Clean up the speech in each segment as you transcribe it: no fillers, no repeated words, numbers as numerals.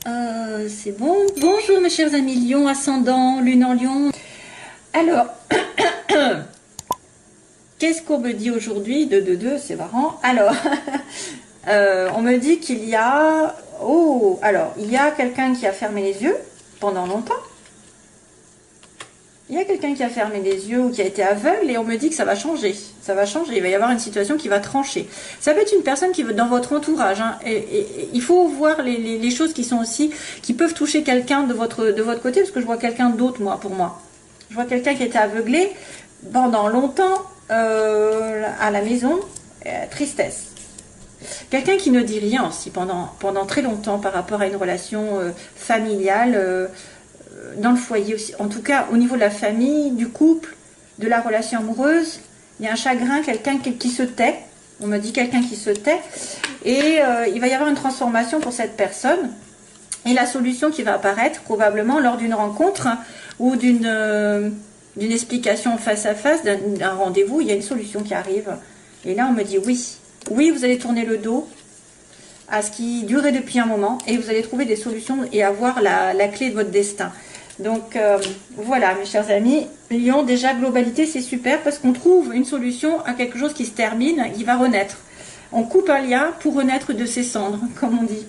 C'est bon. Bonjour mes chers amis Lion, ascendant, lune en Lion. Alors, qu'est-ce qu'on me dit aujourd'hui? 2, c'est marrant. Alors, on me dit qu'il y a... Oh, alors, il y a quelqu'un qui a fermé les yeux pendant longtemps. Il y a quelqu'un qui a fermé les yeux ou qui a été aveugle et on me dit que ça va changer. Ça va changer, il va y avoir une situation qui va trancher. Ça peut être une personne qui veut dans votre entourage. Hein, et il faut voir les choses qui sont aussi, qui peuvent toucher quelqu'un de votre côté, parce que je vois quelqu'un d'autre, moi, pour moi. Je vois quelqu'un qui était aveuglé pendant longtemps à la maison, tristesse. Quelqu'un qui ne dit rien aussi pendant très longtemps par rapport à une relation familiale, dans le foyer aussi, en tout cas au niveau de la famille, du couple, de la relation amoureuse, il y a un chagrin, quelqu'un qui se tait, on me dit quelqu'un qui se tait, et il va y avoir une transformation pour cette personne, et la solution qui va apparaître probablement lors d'une rencontre ou d'une explication face à face, d'un rendez-vous, il y a une solution qui arrive, et là on me dit oui, vous allez tourner le dos à ce qui durait depuis un moment, et vous allez trouver des solutions et avoir la clé de votre destin. Donc voilà mes chers amis, Lion, déjà globalité c'est super parce qu'on trouve une solution à quelque chose qui se termine, qui va renaître. On coupe un lien pour renaître de ses cendres, comme on dit.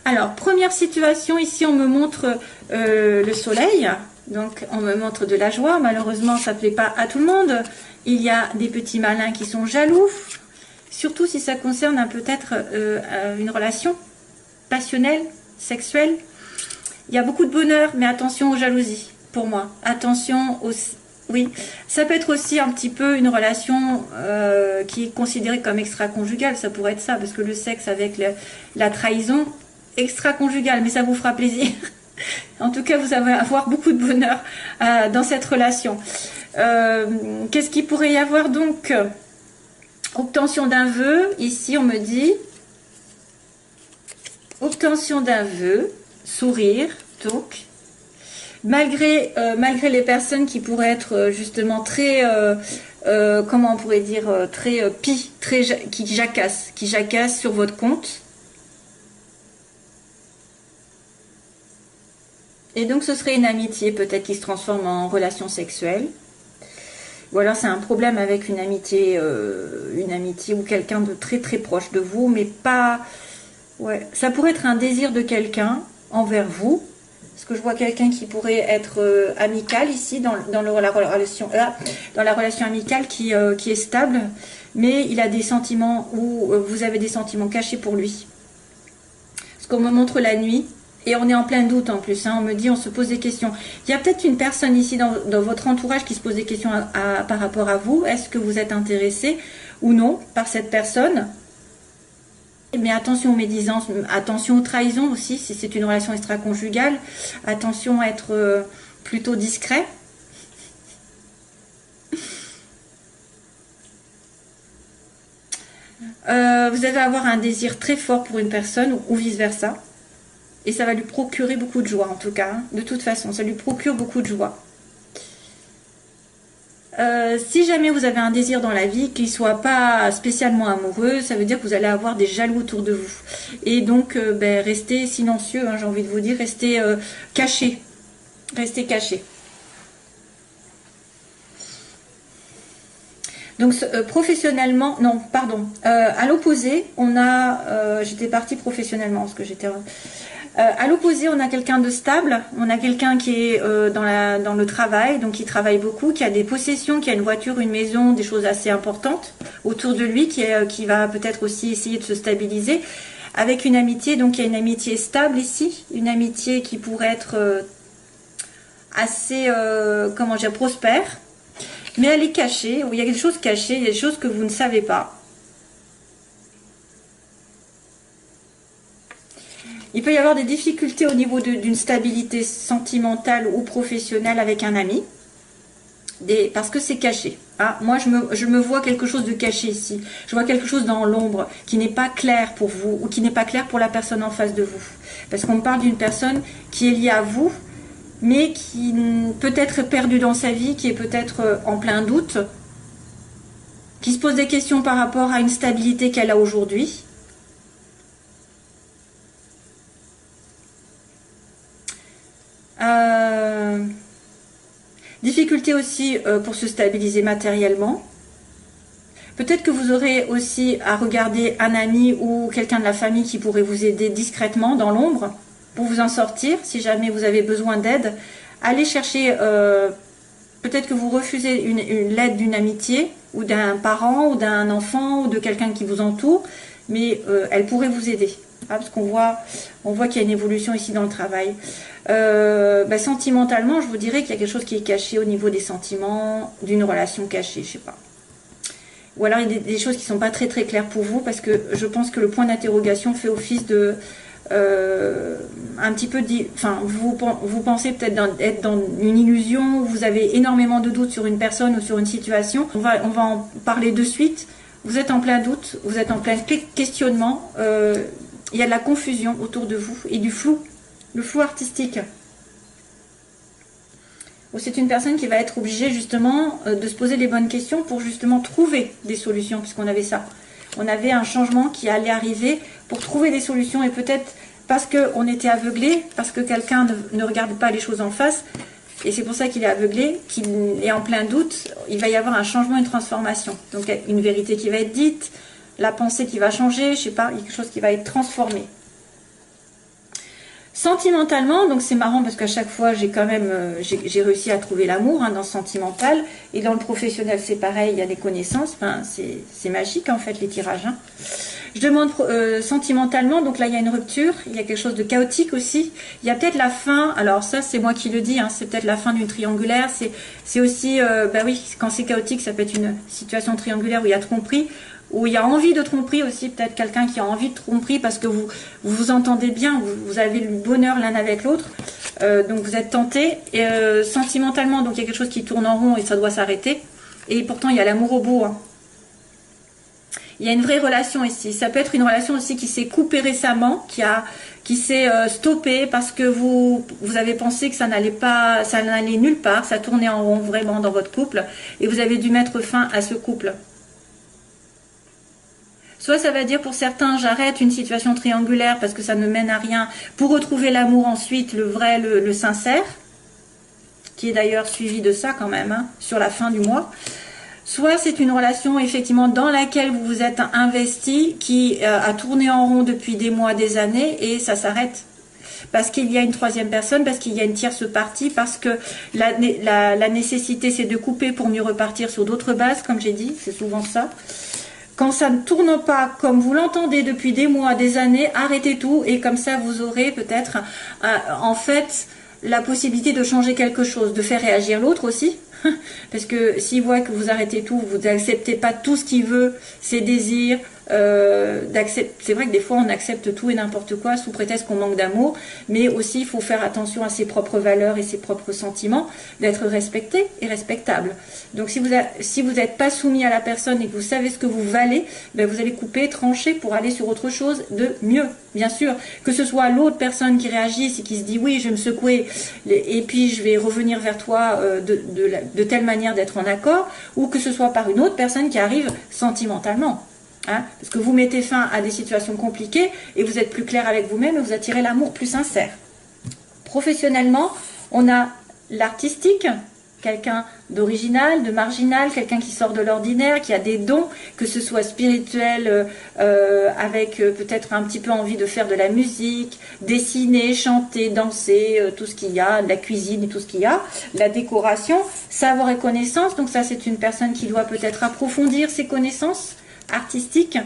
Alors première situation, ici on me montre le soleil, donc on me montre de la joie, malheureusement ça ne plaît pas à tout le monde. Il y a des petits malins qui sont jaloux, surtout si ça concerne peut-être une relation passionnelle, sexuelle. Il y a beaucoup de bonheur, mais attention aux jalousies, pour moi. Attention aux... Oui, ça peut être aussi un petit peu une relation qui est considérée comme extra-conjugale. Ça pourrait être ça, parce que le sexe avec la trahison, extra-conjugale, mais ça vous fera plaisir. En tout cas, vous allez avoir beaucoup de bonheur dans cette relation. Qu'est-ce qu'il pourrait y avoir donc? Obtention d'un vœu. Ici, on me dit... Obtention d'un vœu. Sourire, donc, malgré les personnes qui pourraient être justement très, comment on pourrait dire, très qui jacassent sur votre compte. Et donc ce serait une amitié peut-être qui se transforme en relation sexuelle. Ou alors c'est un problème avec une amitié ou quelqu'un de très très proche de vous, mais pas... Ouais, ça pourrait être un désir de quelqu'un envers vous, parce que je vois quelqu'un qui pourrait être amical ici dans la relation amicale qui est stable, mais il a des sentiments ou vous avez des sentiments cachés pour lui. Parce qu'on me montre la nuit et on est en plein doute en plus, hein, on me dit on se pose des questions. Il y a peut-être une personne ici dans votre entourage qui se pose des questions par rapport à vous. Est-ce que vous êtes intéressé ou non par cette personne? Mais attention aux médisances, attention aux trahisons aussi, si c'est une relation extra-conjugale. Attention à être plutôt discret. Vous allez avoir un désir très fort pour une personne ou vice-versa. Et ça va lui procurer beaucoup de joie en tout cas. Hein. De toute façon, ça lui procure beaucoup de joie. Si jamais vous avez un désir dans la vie qui ne soit pas spécialement amoureux, ça veut dire que vous allez avoir des jaloux autour de vous. Et donc, restez silencieux, hein, j'ai envie de vous dire, restez caché. Restez caché. Donc, professionnellement, non, pardon. À l'opposé, on a... j'étais partie professionnellement, parce que j'étais... à l'opposé, on a quelqu'un de stable, on a quelqu'un qui est dans le travail, donc qui travaille beaucoup, qui a des possessions, qui a une voiture, une maison, des choses assez importantes autour de lui, qui va peut-être aussi essayer de se stabiliser, avec une amitié, donc il y a une amitié stable ici, une amitié qui pourrait être assez, comment dire, prospère, mais elle est cachée, où il y a des choses cachées, il y a des choses que vous ne savez pas. Il peut y avoir des difficultés au niveau d'une stabilité sentimentale ou professionnelle avec un ami, parce que c'est caché. Ah, moi, je me vois quelque chose de caché ici. Je vois quelque chose dans l'ombre qui n'est pas clair pour vous ou qui n'est pas clair pour la personne en face de vous. Parce qu'on parle d'une personne qui est liée à vous, mais qui peut être perdue dans sa vie, qui est peut-être en plein doute, qui se pose des questions par rapport à une stabilité qu'elle a aujourd'hui. Difficulté aussi pour se stabiliser matériellement. Peut-être que vous aurez aussi à regarder un ami ou quelqu'un de la famille qui pourrait vous aider discrètement dans l'ombre pour vous en sortir si jamais vous avez besoin d'aide. Allez chercher, peut-être que vous refusez l'aide d'une amitié ou d'un parent ou d'un enfant ou de quelqu'un qui vous entoure, mais elle pourrait vous aider. Parce qu'on voit qu'il y a une évolution ici dans le travail. Sentimentalement, je vous dirais qu'il y a quelque chose qui est caché au niveau des sentiments, d'une relation cachée, je sais pas. Ou alors il y a des choses qui sont pas très très claires pour vous, parce que je pense que le point d'interrogation fait office de un petit peu vous pensez peut-être être dans une illusion, vous avez énormément de doutes sur une personne ou sur une situation. On va en parler de suite. Vous êtes en plein doute, vous êtes en plein questionnement. Il y a de la confusion autour de vous et du flou, le flou artistique. C'est une personne qui va être obligée justement de se poser les bonnes questions pour justement trouver des solutions, puisqu'on avait ça. On avait un changement qui allait arriver pour trouver des solutions, et peut-être parce qu'on était aveuglé, parce que quelqu'un ne regarde pas les choses en face, et c'est pour ça qu'il est aveuglé, qu'il est en plein doute, il va y avoir un changement, une transformation. Donc une vérité qui va être dite, la pensée qui va changer, je sais pas, quelque chose qui va être transformé. Sentimentalement, donc c'est marrant parce qu'à chaque fois j'ai quand même j'ai réussi à trouver l'amour dans le sentimental, et dans le professionnel c'est pareil, il y a des connaissances, enfin, c'est magique en fait les tirages. Je demande sentimentalement, donc là il y a une rupture, il y a quelque chose de chaotique aussi, il y a peut-être la fin, alors ça c'est moi qui le dis, c'est peut-être la fin d'une triangulaire, c'est aussi, oui, quand c'est chaotique ça peut être une situation triangulaire où il y a tromperie, où il y a envie de tromperie aussi, peut-être quelqu'un qui a envie de tromperie parce que vous entendez bien, vous avez le bonheur l'un avec l'autre, donc vous êtes tenté, et sentimentalement, donc il y a quelque chose qui tourne en rond et ça doit s'arrêter, et pourtant il y a l'amour au bout. Il y a une vraie relation ici, ça peut être une relation aussi qui s'est coupée récemment, qui s'est stoppée parce que vous avez pensé que ça n'allait nulle part, ça tournait en rond vraiment dans votre couple, et vous avez dû mettre fin à ce couple. Soit ça va dire pour certains, j'arrête une situation triangulaire parce que ça ne mène à rien, pour retrouver l'amour ensuite, le vrai, le sincère, qui est d'ailleurs suivi de ça quand même, sur la fin du mois. Soit c'est une relation effectivement dans laquelle vous vous êtes investi, qui a tourné en rond depuis des mois, des années, et ça s'arrête. Parce qu'il y a une troisième personne, parce qu'il y a une tierce partie, parce que la nécessité c'est de couper pour mieux repartir sur d'autres bases, comme j'ai dit, c'est souvent ça. Quand ça ne tourne pas comme vous l'entendez depuis des mois, des années, arrêtez tout, et comme ça vous aurez peut-être en fait la possibilité de changer quelque chose, de faire réagir l'autre aussi. Parce que s'il voit que vous arrêtez tout, vous n'acceptez pas tout ce qu'il veut, ses désirs, c'est vrai que des fois on accepte tout et n'importe quoi sous prétexte qu'on manque d'amour, mais aussi il faut faire attention à ses propres valeurs et ses propres sentiments, d'être respecté et respectable. Donc si vous n'êtes pas soumis à la personne et que vous savez ce que vous valez, vous allez couper, trancher pour aller sur autre chose de mieux. Bien sûr, que ce soit l'autre personne qui réagisse et qui se dit oui, je vais me secouer et puis je vais revenir vers toi de telle manière d'être en accord, ou que ce soit par une autre personne qui arrive sentimentalement. Parce que vous mettez fin à des situations compliquées et vous êtes plus clair avec vous-même et vous attirez l'amour plus sincère. Professionnellement, on a l'artistique, quelqu'un d'original, de marginal, quelqu'un qui sort de l'ordinaire, qui a des dons, que ce soit spirituel, avec peut-être un petit peu envie de faire de la musique, dessiner, chanter, danser, tout ce qu'il y a, de la cuisine et tout ce qu'il y a, la décoration, savoir et connaissance. Donc ça, c'est une personne qui doit peut-être approfondir ses connaissances artistiques.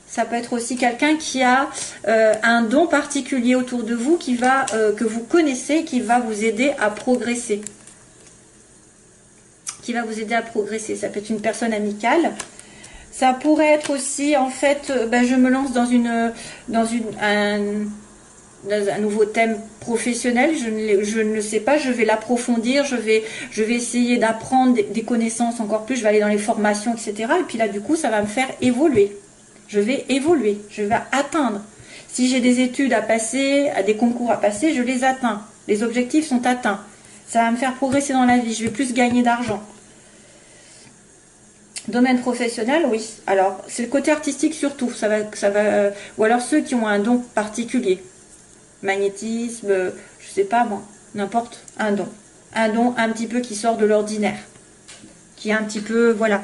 Ça peut être aussi quelqu'un qui a un don particulier autour de vous, que vous connaissez, qui va vous aider à progresser. Ça peut être une personne amicale. Ça pourrait être aussi, en fait, je me lance dans un nouveau thème professionnel, je ne le sais pas, je vais l'approfondir, je vais essayer d'apprendre des connaissances encore plus, je vais aller dans les formations, etc. Et puis là, du coup, ça va me faire évoluer. Je vais évoluer, je vais atteindre. Si j'ai des études à passer, des concours à passer, je les atteins. Les objectifs sont atteints. Ça va me faire progresser dans la vie, je vais plus gagner d'argent. Domaine professionnel, oui. Alors, c'est le côté artistique surtout. Ou alors ceux qui ont un don particulier. Magnétisme, je sais pas moi, n'importe, un don un petit peu qui sort de l'ordinaire, qui est un petit peu, voilà.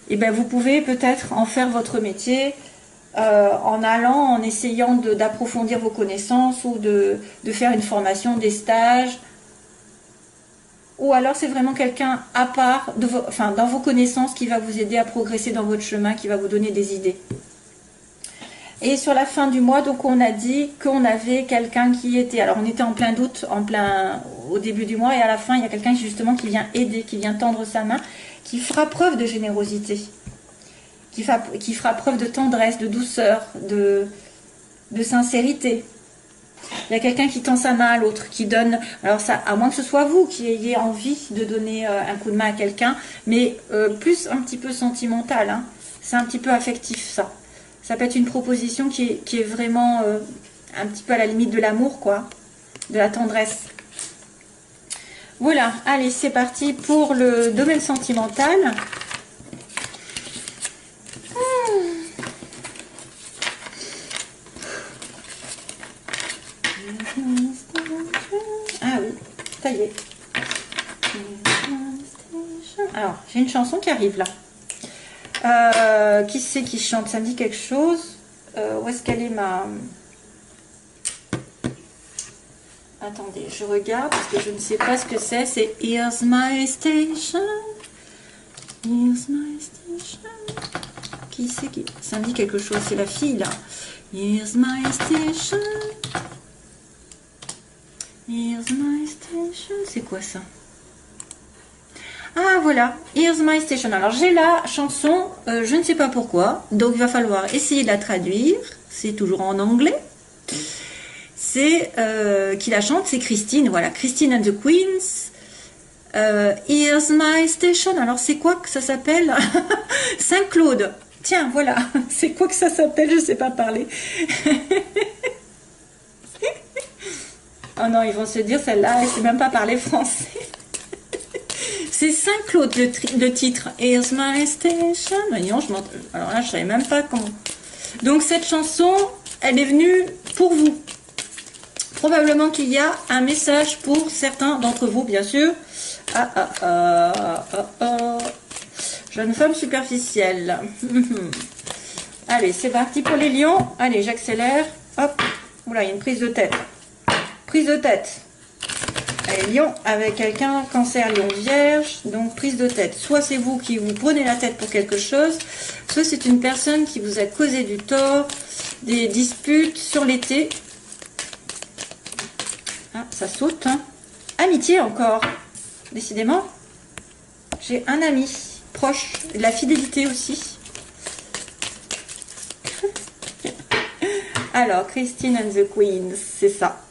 Et ben vous pouvez peut-être en faire votre métier en allant, en essayant d'approfondir vos connaissances ou de faire une formation, des stages. Ou alors c'est vraiment quelqu'un à part, enfin, dans vos connaissances qui va vous aider à progresser dans votre chemin, qui va vous donner des idées. Et sur la fin du mois, donc on a dit qu'on avait quelqu'un qui était, alors on était en plein doute, au début du mois, et à la fin il y a quelqu'un justement qui vient aider, qui vient tendre sa main, qui fera preuve de générosité, qui fera preuve de tendresse, de douceur, de sincérité. Il y a quelqu'un qui tend sa main à l'autre, qui donne, alors ça, à moins que ce soit vous qui ayez envie de donner un coup de main à quelqu'un, mais plus un petit peu sentimental, hein. C'est un petit peu affectif ça. Ça peut être une proposition qui est vraiment un petit peu à la limite de l'amour, quoi, de la tendresse. Voilà, allez, c'est parti pour le domaine sentimental. Ah oui, ça y est. Alors, j'ai une chanson qui arrive là. Qui c'est qui chante? Ça me dit quelque chose. Où est-ce qu'elle est ma... Attendez, je regarde parce que je ne sais pas ce que c'est. C'est Here's My Station. Here's My Station. Qui c'est qui... Ça me dit quelque chose. C'est la fille là. Here's My Station. Here's My Station. C'est quoi ça? Ah voilà, Here's My Station. Alors j'ai la chanson, je ne sais pas pourquoi, donc il va falloir essayer de la traduire. C'est toujours en anglais. C'est qui la chante, c'est Christine. Voilà, Christine and the Queens. Here's My Station. Alors c'est quoi que ça s'appelle? Saint-Claude. Tiens, voilà, c'est quoi que ça s'appelle? Je ne sais pas parler. Oh non, ils vont se dire celle-là, elle ne sait même pas parler français. C'est Saint-Claude le titre. Here's My Station. Non, alors là, je ne savais même pas comment. Donc cette chanson, elle est venue pour vous. Probablement qu'il y a un message pour certains d'entre vous, bien sûr. Jeune femme superficielle. Allez, c'est parti pour les lions. Allez, j'accélère. Hop. Oula, il y a une prise de tête. Prise de tête. Allez, lion avec quelqu'un, cancer, lion, vierge, donc prise de tête. Soit c'est vous qui vous prenez la tête pour quelque chose, soit c'est une personne qui vous a causé du tort, des disputes sur l'été. Ah, ça saute, hein. Amitié encore, décidément. J'ai un ami proche, de la fidélité aussi. Alors, Christine and the Queens, c'est ça.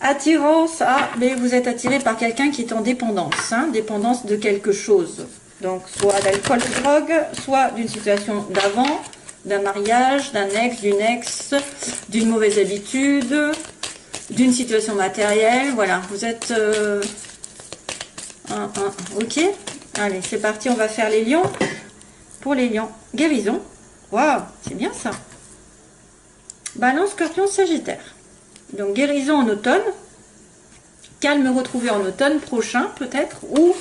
Attirance, ah, mais vous êtes attiré par quelqu'un qui est en dépendance, hein, dépendance de quelque chose. Donc, soit d'alcool, de drogue, soit d'une situation d'avant, d'un mariage, d'un ex, d'une ex, d'une mauvaise habitude, d'une situation matérielle. Voilà, vous êtes... ok, allez, c'est parti, on va faire les lions. Pour les lions, guérison. Waouh, c'est bien ça. Balance, Scorpion, Sagittaire. Donc guérison en automne, calme retrouvé en automne prochain peut-être, ou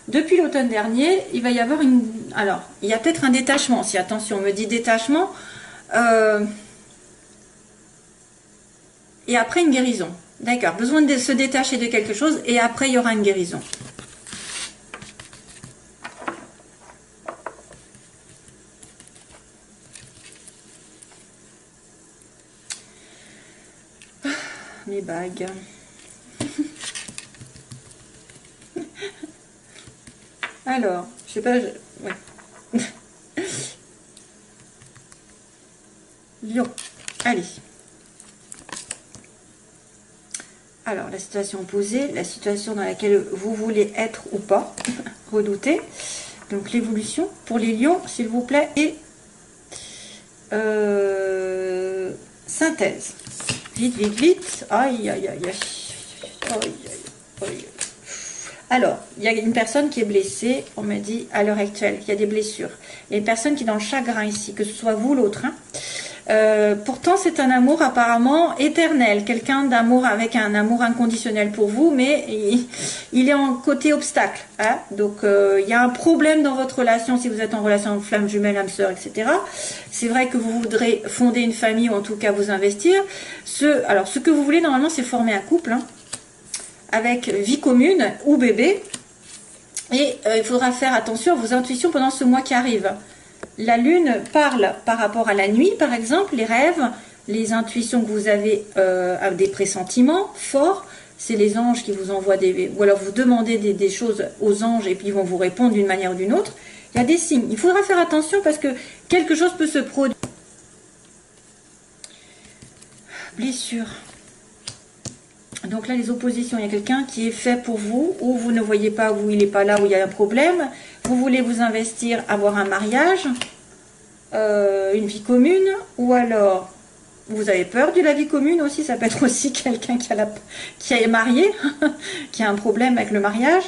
depuis l'automne dernier, il va y avoir une... Alors, il y a peut-être un détachement, si attention, on me dit détachement, et après une guérison. D'accord, besoin de se détacher de quelque chose, et après il y aura une guérison. Mes bagues. Alors, je sais pas... Ouais. Lion. Allez. Alors, la situation opposée, la situation dans laquelle vous voulez être ou pas, redouter. Donc, l'évolution pour les lions, s'il vous plaît, et synthèse. Vite, vite, vite. Aïe, aïe, aïe, aïe. Aïe, aïe, aïe. Alors, il y a une personne qui est blessée, on me dit, à l'heure actuelle, il y a des blessures. Il y a une personne qui est dans le chagrin ici, que ce soit vous ou l'autre. Hein. Pourtant, c'est un amour apparemment éternel, quelqu'un d'amour avec un amour inconditionnel pour vous, mais il est en côté obstacle. Hein. Donc, il y a un problème dans votre relation si vous êtes en relation avec flamme jumelle, âme sœur, etc. C'est vrai que vous voudrez fonder une famille ou en tout cas vous investir. Alors, ce que vous voulez normalement, c'est former un couple hein, avec vie commune ou bébé. Et il faudra faire attention à vos intuitions pendant ce mois qui arrive. La lune parle par rapport à la nuit, par exemple, les rêves, les intuitions que vous avez, des pressentiments forts. C'est les anges qui vous envoient ou alors vous demandez des choses aux anges et puis ils vont vous répondre d'une manière ou d'une autre. Il y a des signes. Il faudra faire attention parce que quelque chose peut se produire. Blessure. Donc là, les oppositions, il y a quelqu'un qui est fait pour vous, ou vous ne voyez pas, où il n'est pas là, où il y a un problème. Vous voulez vous investir, avoir un mariage, une vie commune, ou alors vous avez peur de la vie commune aussi. Ça peut être aussi quelqu'un qui est marié, qui a un problème avec le mariage.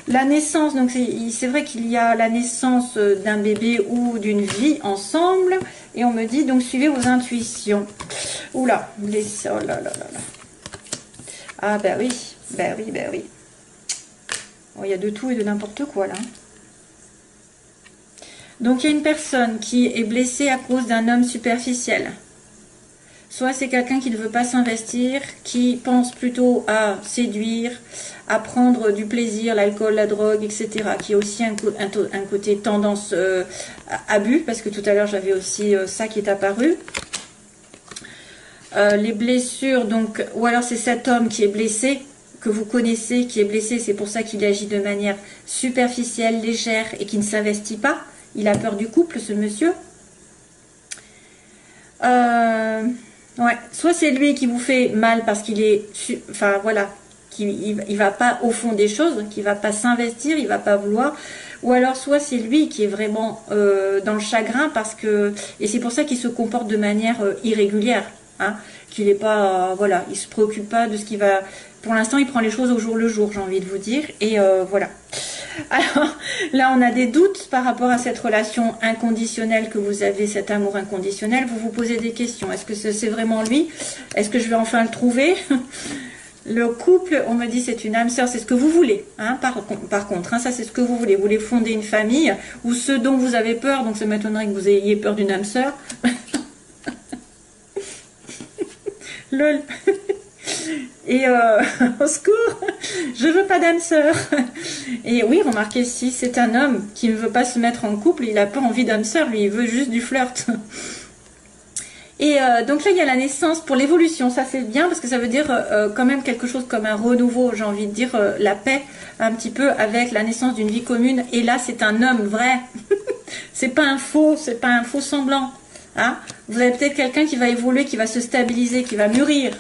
La naissance, donc c'est vrai qu'il y a la naissance d'un bébé ou d'une vie ensemble, et on me dit, donc suivez vos intuitions. Oula, oh là là là là. Ah ben oui, ben oui, ben oui. Bon, il y a de tout et de n'importe quoi là. Donc il y a une personne qui est blessée à cause d'un homme superficiel. Soit c'est quelqu'un qui ne veut pas s'investir, qui pense plutôt à séduire, à prendre du plaisir, l'alcool, la drogue, etc. Qui a aussi un côté tendance abus, parce que tout à l'heure j'avais aussi ça qui est apparu. Les blessures, donc, ou alors c'est cet homme qui est blessé, que vous connaissez, qui est blessé, c'est pour ça qu'il agit de manière superficielle, légère et qui ne s'investit pas. Il a peur du couple, ce monsieur. Ouais, soit c'est lui qui vous fait mal parce qu'il est, enfin voilà, il va pas au fond des choses, qu'il va pas s'investir, il va pas vouloir. Ou alors soit c'est lui qui est vraiment dans le chagrin parce que, et c'est pour ça qu'il se comporte de manière irrégulière. Hein, qu'il n'est pas, voilà, il se préoccupe pas de ce qui va. Pour l'instant, il prend les choses au jour le jour, j'ai envie de vous dire. Et voilà. Alors là, on a des doutes par rapport à cette relation inconditionnelle que vous avez, cet amour inconditionnel. Vous vous posez des questions. Est-ce que c'est vraiment lui? Est-ce que je vais enfin le trouver? Le couple, on me dit, c'est une âme sœur, c'est ce que vous voulez. Hein, par contre, hein, ça c'est ce que vous voulez. Vous voulez fonder une famille ou ce dont vous avez peur. Donc ça m'étonnerait que vous ayez peur d'une âme sœur. Lol. Et au secours, je veux pas d'âme sœur. Et oui, remarquez, si c'est un homme qui ne veut pas se mettre en couple, il n'a pas envie d'âme sœur, lui, il veut juste du flirt. Et donc là, il y a la naissance pour l'évolution. Ça, c'est bien parce que ça veut dire quand même quelque chose comme un renouveau, j'ai envie de dire la paix, un petit peu avec la naissance d'une vie commune. Et là, c'est un homme vrai. C'est pas un faux semblant. Hein, vous avez peut-être quelqu'un qui va évoluer, qui va se stabiliser, qui va mûrir.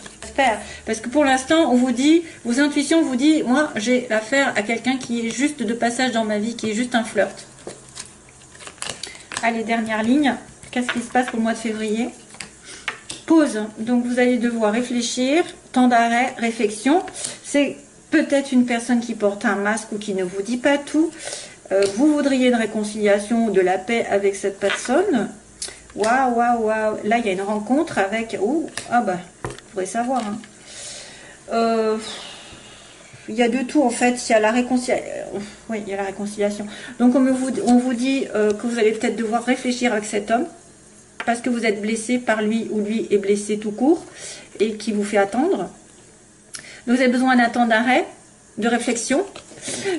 Parce que pour l'instant, on vous dit, vos intuitions vous disent, moi, j'ai affaire à quelqu'un qui est juste de passage dans ma vie, qui est juste un flirt. Allez, dernière ligne. Qu'est-ce qui se passe pour le mois de février? Pause. Donc, vous allez devoir réfléchir. Temps d'arrêt, réflexion. C'est peut-être une personne qui porte un masque ou qui ne vous dit pas tout. Vous voudriez une réconciliation ou de la paix avec cette personne. Waouh, waouh, waouh. Là, il y a une rencontre avec... Oh, ah bah, vous pourrez savoir. Hein. Il y a de tout, en fait. Il y a la réconciliation. Oui, il y a la réconciliation. Donc, on vous dit que vous allez peut-être devoir réfléchir avec cet homme parce que vous êtes blessé par lui ou lui est blessé tout court et qui vous fait attendre. Donc, vous avez besoin d'un temps d'arrêt, de réflexion.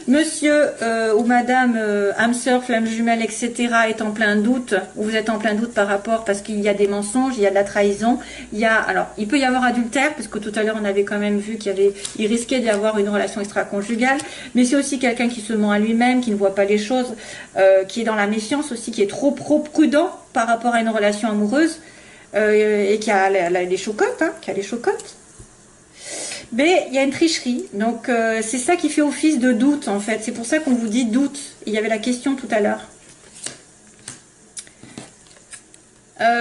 Monsieur ou madame âme sœur, flamme jumelle, etc. est en plein doute, ou vous êtes en plein doute par rapport, parce qu'il y a des mensonges, il y a de la trahison, alors il peut y avoir adultère, parce que tout à l'heure on avait quand même vu il risquait d'y avoir une relation extra-conjugale, mais c'est aussi quelqu'un qui se ment à lui-même, qui ne voit pas les choses, qui est dans la méfiance aussi, qui est trop prudent par rapport à une relation amoureuse, et qui a les chocottes, hein, qui a les chocottes. Mais il y a une tricherie, donc c'est ça qui fait office de doute en fait, c'est pour ça qu'on vous dit doute. Il y avait la question tout à l'heure.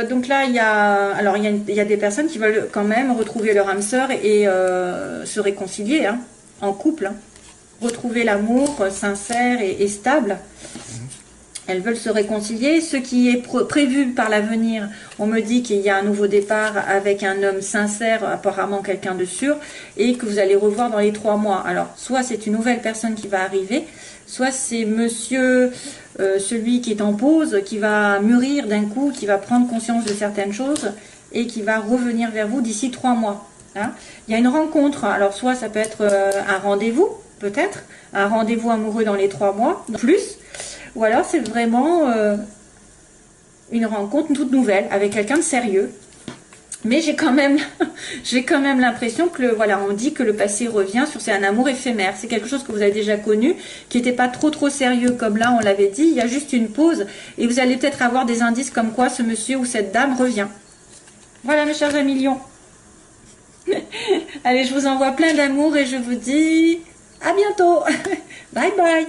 Donc là, il y a des personnes qui veulent quand même retrouver leur âme sœur et se réconcilier hein, en couple, hein. Retrouver l'amour sincère et stable. Elles veulent se réconcilier. Ce qui est prévu par l'avenir, on me dit qu'il y a un nouveau départ avec un homme sincère, apparemment quelqu'un de sûr, et que vous allez revoir dans les 3 mois. Alors, soit c'est une nouvelle personne qui va arriver, soit c'est monsieur, celui qui est en pause, qui va mûrir d'un coup, qui va prendre conscience de certaines choses, et qui va revenir vers vous d'ici 3 mois. Hein. Il y a une rencontre, alors soit ça peut être un rendez-vous, peut-être, un rendez-vous amoureux dans les 3 mois, plus, ou alors c'est vraiment une rencontre toute nouvelle avec quelqu'un de sérieux. Mais j'ai quand même l'impression que voilà, on dit que le passé revient sur c'est un amour éphémère. C'est quelque chose que vous avez déjà connu, qui n'était pas trop sérieux comme là on l'avait dit. Il y a juste une pause et vous allez peut-être avoir des indices comme quoi ce monsieur ou cette dame revient. Voilà mes chers amis lions. Allez, je vous envoie plein d'amour et je vous dis à bientôt. Bye bye.